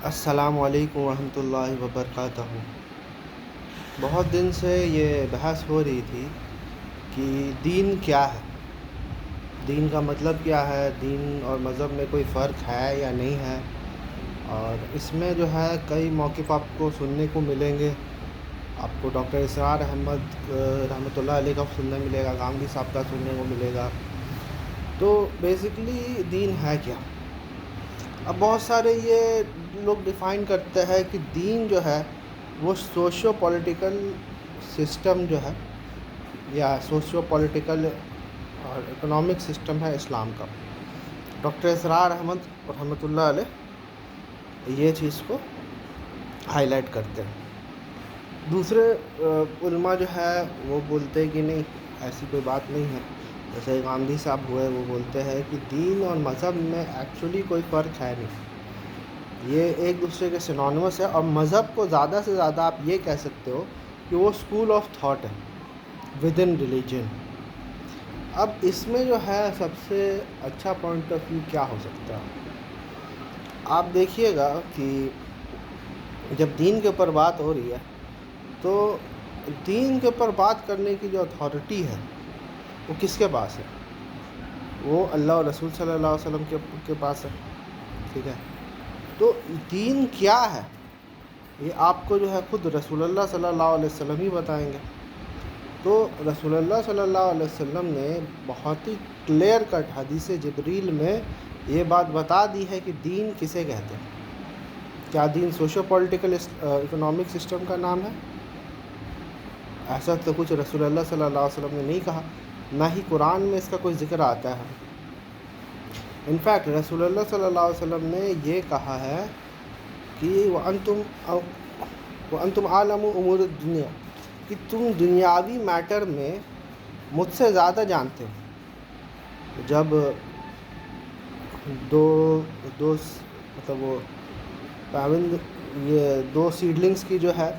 السلام علیکم ورحمۃ اللہ وبرکاتہ۔ بہت دن سے یہ بحث ہو رہی تھی کہ دین کیا ہے، دین کا مطلب کیا ہے، دین اور مذہب میں کوئی فرق ہے یا نہیں ہے۔ اور اس میں جو ہے کئی موقف آپ کو سننے کو ملیں گے۔ آپ کو ڈاکٹر اسرار احمد رحمۃ اللہ علیہ کا سننے ملے گا، گانگی صاحب کا سننے کو ملے گا۔ تو بیسیکلی دین ہے کیا؟ اب بہت سارے یہ لوگ ڈیفائن کرتے ہیں کہ دین جو ہے وہ سوشو پولیٹیکل سسٹم جو ہے، یا سوشو پولیٹیکل اور اکنامک سسٹم ہے اسلام کا۔ ڈاکٹر اسرار احمد رحمۃ اللہ علیہ یہ چیز کو ہائی لائٹ کرتے ہیں۔ دوسرے علماء جو ہے وہ بولتے ہیں کہ نہیں، ایسی کوئی بات نہیں ہے۔ جیسے گاندھی صاحب ہوئے، وہ بولتے ہیں کہ دین اور مذہب میں ایکچولی کوئی فرق ہے نہیں، یہ ایک دوسرے کے سینونیمس ہے، اور مذہب کو زیادہ سے زیادہ آپ یہ کہہ سکتے ہو کہ وہ اسکول آف تھاٹ ہے ود ان ریلیجن۔ اب اس میں جو ہے سب سے اچھا پوائنٹ آف ویو کیا ہو سکتا ہے؟ آپ دیکھیے گا کہ جب دین کے اوپر بات ہو رہی ہے تو دین کے اوپر بات کرنے کی جو اتھارٹی ہے وہ کس کے پاس ہے؟ وہ اللہ اور رسول صلی اللہ علیہ وسلم کے پاس ہے، ٹھیک ہے؟ تو دین کیا ہے یہ آپ کو جو ہے خود رسول اللہ صلی اللہ علیہ وسلم ہی بتائیں گے۔ تو رسول اللہ صلی اللہ علیہ وسلم نے بہت ہی کلیئر کٹ حدیث جبریل میں یہ بات بتا دی ہے کہ دین کسے کہتے ہیں۔ کیا دین سوشو پولیٹیکل اکنامک سسٹم کا نام ہے؟ ایسا تو کچھ رسول اللہ صلی اللہ علیہ وسلم نے نہیں کہا، نہ ہی قرآن میں اس کا کوئی ذکر آتا ہے۔ انفیکٹ رسول اللہ صلی اللہ علیہ وسلم نے یہ کہا ہے کہ وَأَنْتُمْ عَالَمُ امور الدنیا، کہ تم دنیاوی میٹر میں مجھ سے زیادہ جانتے ہو۔ جب مطلب وہ پابند یہ دو سیڈلنگس کی جو ہے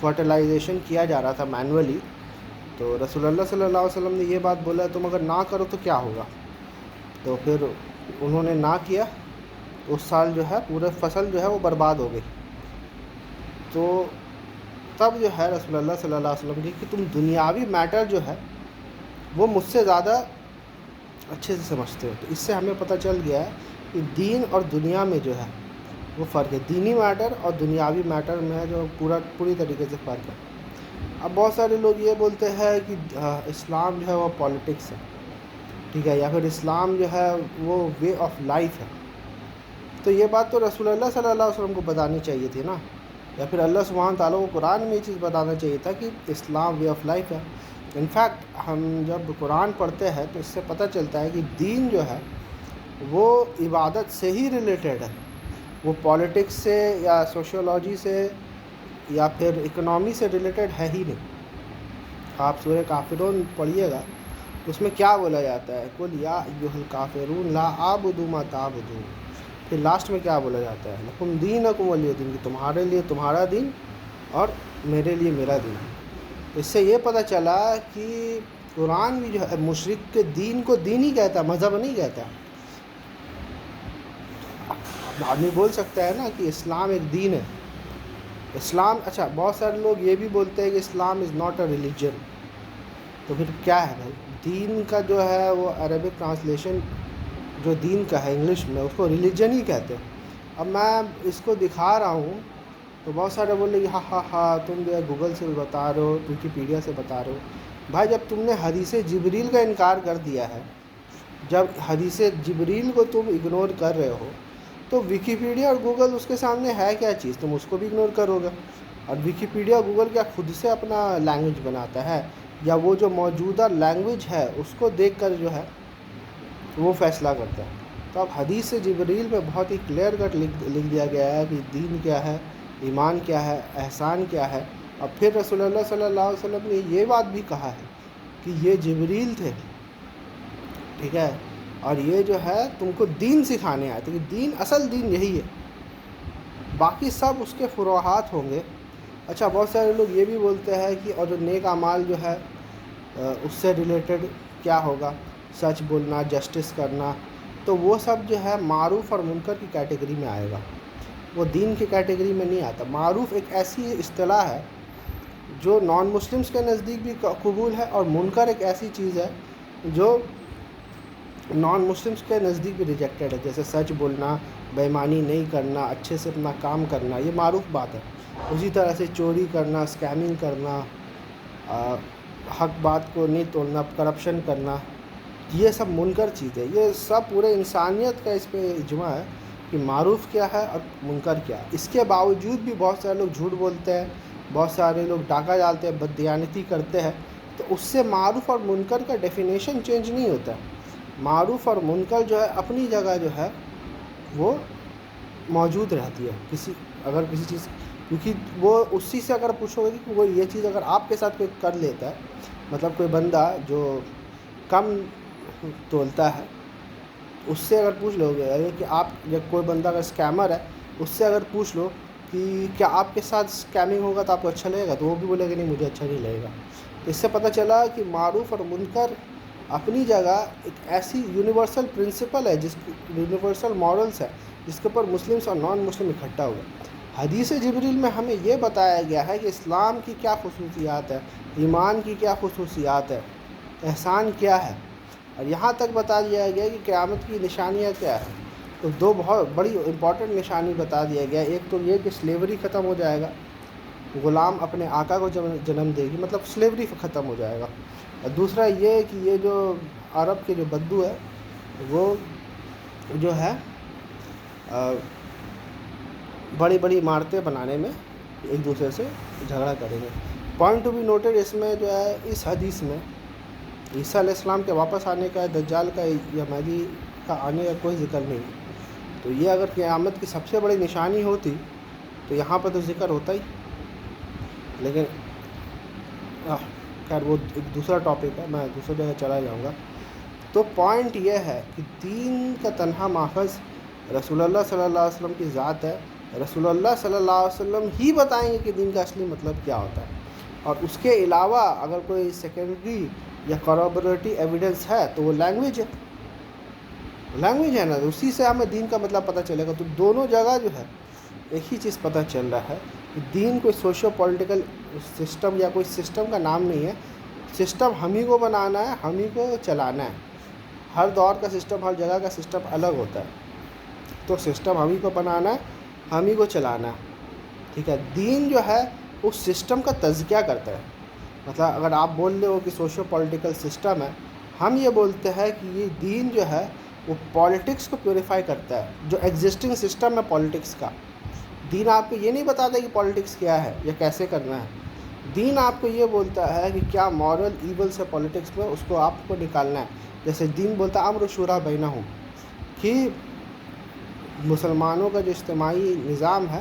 فرٹیلائزیشن کیا جا رہا تھا مینولی، تو رسول اللہ صلی اللہ علیہ وسلم نے یہ بات بولا، تم اگر نہ کرو تو کیا ہوگا؟ تو پھر انہوں نے نہ کیا، اس سال جو ہے پورے فصل جو ہے وہ برباد ہو گئی۔ تو تب جو ہے رسول اللہ صلی اللہ علیہ وسلم کی کہ تم دنیاوی میٹر جو ہے وہ مجھ سے زیادہ اچھے سے سمجھتے ہو۔ تو اس سے ہمیں پتہ چل گیا ہے کہ دین اور دنیا میں جو ہے وہ فرق ہے، دینی میٹر اور دنیاوی میٹر میں جو پوری طریقے سے فرق ہے۔ اب بہت سارے لوگ یہ بولتے ہیں کہ اسلام جو ہے وہ پولیٹکس ہے، ٹھیک ہے، یا پھر اسلام جو ہے وہ وے آف لائف ہے۔ تو یہ بات تو رسول اللہ صلی اللہ علیہ وسلم کو بتانی چاہیے تھی نا، یا پھر اللہ سبحانہ تعالیٰ کو قرآن میں یہ چیز بتانا چاہیے تھا کہ اسلام وے آف لائف ہے۔ انفیکٹ ہم جب قرآن پڑھتے ہیں تو اس سے پتہ چلتا ہے کہ دین جو ہے وہ عبادت سے ہی ریلیٹڈ ہے، وہ پولیٹکس سے یا سوشیولوجی سے یا پھر اکنامی سے ریلیٹڈ ہے ہی نہیں۔ آپ سورہ کافرون پڑھیے گا، اس میں کیا بولا جاتا ہے؟ قُلْ يَا أَيُّهَا الْكَافِرُونَ لَا أَعْبُدُ مَا تَعْبُدُونَ۔ پھر لاسٹ میں کیا بولا جاتا ہے؟ لَكُمْ دِينُكُمْ وَلِيَ دِينِ، کہ تمہارے لیے تمہارا دین اور میرے لیے میرا دین۔ اس سے یہ پتہ چلا کہ قرآن بھی جو ہے مشرک کے دین کو دین ہی کہتا ہے، مذہب نہیں کہتا۔ آدمی بول سکتا ہے نا کہ اسلام ایک دین ہے، اسلام اچھا بہت سارے لوگ یہ بھی بولتے ہیں کہ اسلام از ناٹ اے ریلیجن۔ تو پھر کیا ہے بھائی؟ دین کا جو ہے وہ عربک ٹرانسلیشن جو دین کا ہے انگلش میں، اس کو ریلیجن ہی کہتے ہیں۔ اب میں اس کو دکھا رہا ہوں تو بہت سارے بولے کہ ہاں تم جو ہے گوگل سے بتا رہے ہو، ویکیپیڈیا سے بتا رہے ہو۔ بھائی جب تم نے حدیث جبریل کا انکار کر دیا ہے، جب حدیث جبریل کو تم اگنور کر رہے ہو، تو ویکیپیڈیا اور گوگل اس کے سامنے ہے کیا چیز؟ تم اس کو بھی اگنور کرو گے۔ اور ویکیپیڈیا گوگل کیا خود سے اپنا لینگویج بناتا ہے، یا وہ جو موجودہ لینگویج ہے اس کو دیکھ کر جو ہے وہ فیصلہ کرتا ہے؟ تو اب حدیث جبریل میں بہت ہی کلیئر کٹ لکھ دیا گیا ہے کہ دین کیا ہے، ایمان کیا ہے، احسان کیا ہے۔ اور پھر رسول اللہ صلی اللہ علیہ وسلم نے یہ بات بھی کہا ہے کہ یہ جبریل تھے، ٹھیک ہے، اور یہ جو ہے تم کو دین سکھانے آئے تھے، کہ دین اصل دین یہی ہے، باقی سب اس کے فروعات ہوں گے۔ اچھا بہت سارے لوگ یہ بھی بولتے ہیں کہ اور جو نیک اعمال جو ہے اس سے ریلیٹڈ کیا ہوگا؟ سچ بولنا، جسٹس کرنا، تو وہ سب جو ہے معروف اور منکر کی کیٹیگری میں آئے گا۔ وہ دین کی کیٹیگری میں نہیں آتا. معروف ایک ایسی اصطلاح ہے جو نان مسلمس کے نزدیک بھی قبول ہے، اور منکر ایک ایسی چیز ہے جو نان مسلمس کے نزدیک بھی ریجیکٹڈ ہے. جیسے سچ بولنا، بے ایمانی نہیں کرنا، اچھے سے اپنا کام کرنا، یہ معروف بات ہے. اسی طرح سے چوری کرنا، اسکیمنگ کرنا، حق بات کو نہیں توڑنا، کرپشن کرنا، یہ سب منکر چیز ہے. یہ سب پورے انسانیت کا اس پہ اجماع ہے کہ معروف کیا ہے اور منکر کیا ہے. اس کے باوجود بھی بہت سارے لوگ جھوٹ بولتے ہیں، بہت سارے لوگ ڈاکہ ڈالتے ہیں، بددیانتی کرتے ہیں. تو اس سے معروف اور منکر کا ڈیفینیشن چینج نہیں ہوتا. معروف اور منکر جو ہے اپنی جگہ جو ہے وہ موجود رہتی ہے. اگر کسی چیز، کیونکہ وہ اسی سے اگر پوچھو گے کہ وہ یہ چیز اگر آپ کے ساتھ کوئی کر لیتا ہے، مطلب کوئی بندہ جو کم تولتا ہے، اس سے اگر پوچھ لو گے کہ آپ، جب کوئی بندہ اگر اسکیمر ہے، اس سے اگر پوچھ لو کہ کیا آپ کے ساتھ اسکیمنگ ہوگا تو آپ کو اچھا لگے گا، تو وہ بھی بولے گا نہیں، مجھے اچھا نہیں لگے گا. تو اس سے پتہ چلا کہ معروف اور منکر اپنی جگہ ایک ایسی یونیورسل پرنسپل ہے، یونیورسل مورلس ہے جس کے اوپر مسلمس اور نان مسلم اکٹھا ہوئے. حدیث جبریل میں ہمیں یہ بتایا گیا ہے کہ اسلام کی کیا خصوصیات ہے، ایمان کی کیا خصوصیات ہے، احسان کیا ہے، اور یہاں تک بتا دیا گیا کہ قیامت کی نشانیاں کیا ہیں. تو دو بہت بڑی امپورٹنٹ نشانی بتا دیا گیا. ایک تو یہ کہ سلیوری ختم ہو جائے گا، غلام اپنے آقا کو جنم دے گی، مطلب سلیوری ختم ہو جائے گا. اور دوسرا یہ کہ یہ جو عرب کے جو بدو ہے وہ جو ہے بڑی بڑی عمارتیں بنانے میں ایک دوسرے سے جھگڑا کریں گے. پوائنٹ ٹو بی نوٹڈ اس میں جو ہے، اس حدیث میں عیسیٰ علیہ السلام کے واپس آنے کا، دجال کا یا مہدی کا آنے کا کوئی ذکر نہیں. تو یہ اگر قیامت کی سب سے بڑی نشانی ہوتی تو یہاں پر تو ذکر ہوتا ہی. لیکن خیر وہ ایک دوسرا ٹاپک ہے، میں دوسری جگہ چلا جاؤں گا. تو پوائنٹ یہ ہے کہ دین کا تنہا ماخذ رسول اللہ صلی اللہ علیہ وسلم کی ذات ہے. رسول اللہ صلی اللہ علیہ وسلم ہی بتائیں گے کہ دین کا اصلی مطلب کیا ہوتا ہے. اور اس کے علاوہ اگر کوئی سیکنڈری یا کورابریٹی ایویڈنس ہے تو وہ لینگویج ہے نا، اسی سے ہمیں دین کا مطلب پتہ چلے گا. تو دونوں جگہ جو ہے ایک ہی چیز پتہ چل رہا ہے کہ دین کوئی سوشو پولیٹیکل سسٹم یا کوئی سسٹم کا نام نہیں ہے. سسٹم ہم ہی کو بنانا ہے، ہم ہی کو چلانا ہے. ہر دور کا سسٹم، ہر جگہ کا سسٹم الگ ہوتا ہے. تو سسٹم ہم ہی کو بنانا ہے، ہم ہی کو چلانا ہے. ٹھیک ہے. دین جو ہے اس سسٹم کا تزکیہ کرتا ہے. مطلب اگر آپ بول رہے ہو کہ سوشو پولیٹیکل سسٹم ہے، ہم یہ بولتے ہیں کہ یہ دین جو ہے وہ پالیٹکس کو پیوریفائی کرتا ہے. جو ایگزسٹنگ سسٹم ہے پالیٹکس کا، دین آپ کو یہ نہیں بتاتا کہ پالیٹکس کیا ہے یا کیسے کرنا ہے. دین آپ کو یہ بولتا ہے کہ کیا مورل ایولس ہے پالیٹکس میں، اس کو آپ کو نکالنا ہے. جیسے دین بولتا ہے امر شورا بینہم، کہ مسلمانوں کا جو اجتماعی نظام ہے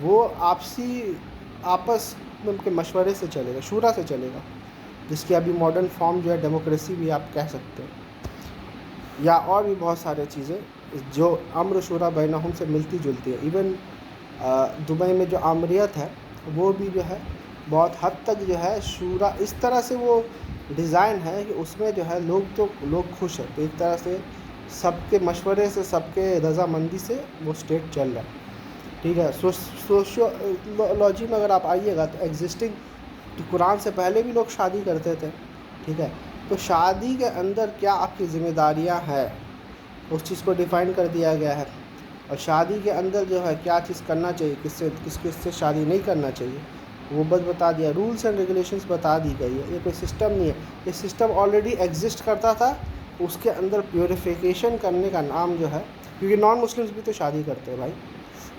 وہ آپس میں کے مشورے سے چلے گا، شورا سے چلے گا، جس کی ابھی ماڈرن فارم جو ہے ڈیموکریسی بھی آپ کہہ سکتے ہیں، یا اور بھی بہت سارے چیزیں جو امر شورا بینہم سے ملتی جلتی ہے. ایون دبئی میں جو آمریت ہے وہ بھی جو ہے بہت حد تک جو ہے شورا، اس طرح سے وہ ڈیزائن ہے کہ اس میں جو ہے لوگ خوش ہیں. تو ایک طرح سے سب کے مشورے سے، سب کے رضامندی سے وہ اسٹیٹ چل رہا ہے. ٹھیک ہے. سوشیولوجی میں اگر آپ آئیے گا تو ایگزسٹنگ قرآن سے پہلے بھی لوگ شادی کرتے تھے. ٹھیک ہے. تو شادی کے اندر کیا آپ کی ذمہ داریاں ہیں، اس چیز کو ڈیفائن کر دیا گیا ہے. اور شادی کے اندر جو ہے کیا چیز کرنا چاہیے، کس سے شادی نہیں کرنا چاہیے، وہ بس بتا دیا. رولس اینڈ ریگولیشنس بتا دی گئی ہے. یہ کوئی سسٹم نہیں ہے، یہ سسٹم آلریڈی ایگزسٹ کرتا تھا. اس کے اندر پیوریفیکیشن کرنے کا نام جو ہے، کیونکہ نان مسلمس بھی تو شادی کرتے ہیں بھائی.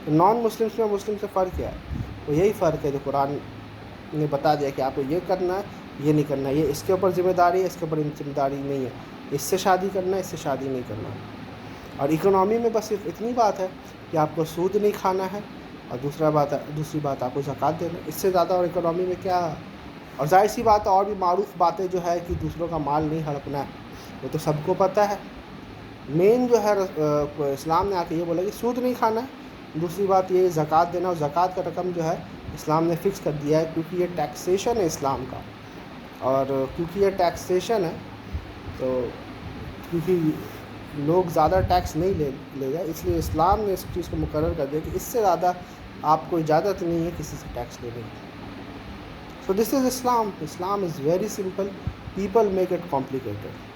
تو نان مسلمس میں مسلم سے فرق کیا ہے؟ تو یہی فرق ہے جو قرآن نے بتا دیا کہ آپ کو یہ کرنا ہے، یہ نہیں کرنا ہے، یہ اس کے اوپر ذمہ داری ہے، اس کے اوپر ذمہ داری نہیں ہے، اس سے شادی کرنا ہے، اس سے شادی نہیں کرنا ہے. اور اکنامی میں بس صرف اتنی بات ہے کہ آپ کو سود نہیں کھانا ہے، اور دوسری بات آپ کو زکوٰۃ دینا ہے. اس سے زیادہ اور اکنامی میں کیا ہے؟ اور ظاہر سی بات ہے اور بھی معروف باتیں جو ہے کہ دوسروں کا مال نہیں ہڑپنا ہے، وہ تو سب کو پتہ ہے. مین جو ہے اسلام نے آ کے یہ بولا کہ سود نہیں کھانا ہے. دوسری بات یہ زکوٰۃ دینا، اور زکوٰۃ کا رقم جو ہے اسلام نے فکس کر دیا ہے، کیونکہ یہ ٹیکسیشن ہے اسلام کا. اور کیونکہ یہ ٹیکسیشن ہے تو کیونکہ لوگ زیادہ ٹیکس نہیں لے جائے، اس لیے اسلام نے اس چیز کو مقرر کر دیا کہ اس سے زیادہ آپ کو اجازت نہیں ہے کسی سے ٹیکس لینے کی. So this is Islam. Islam is very simple. People make it complicated.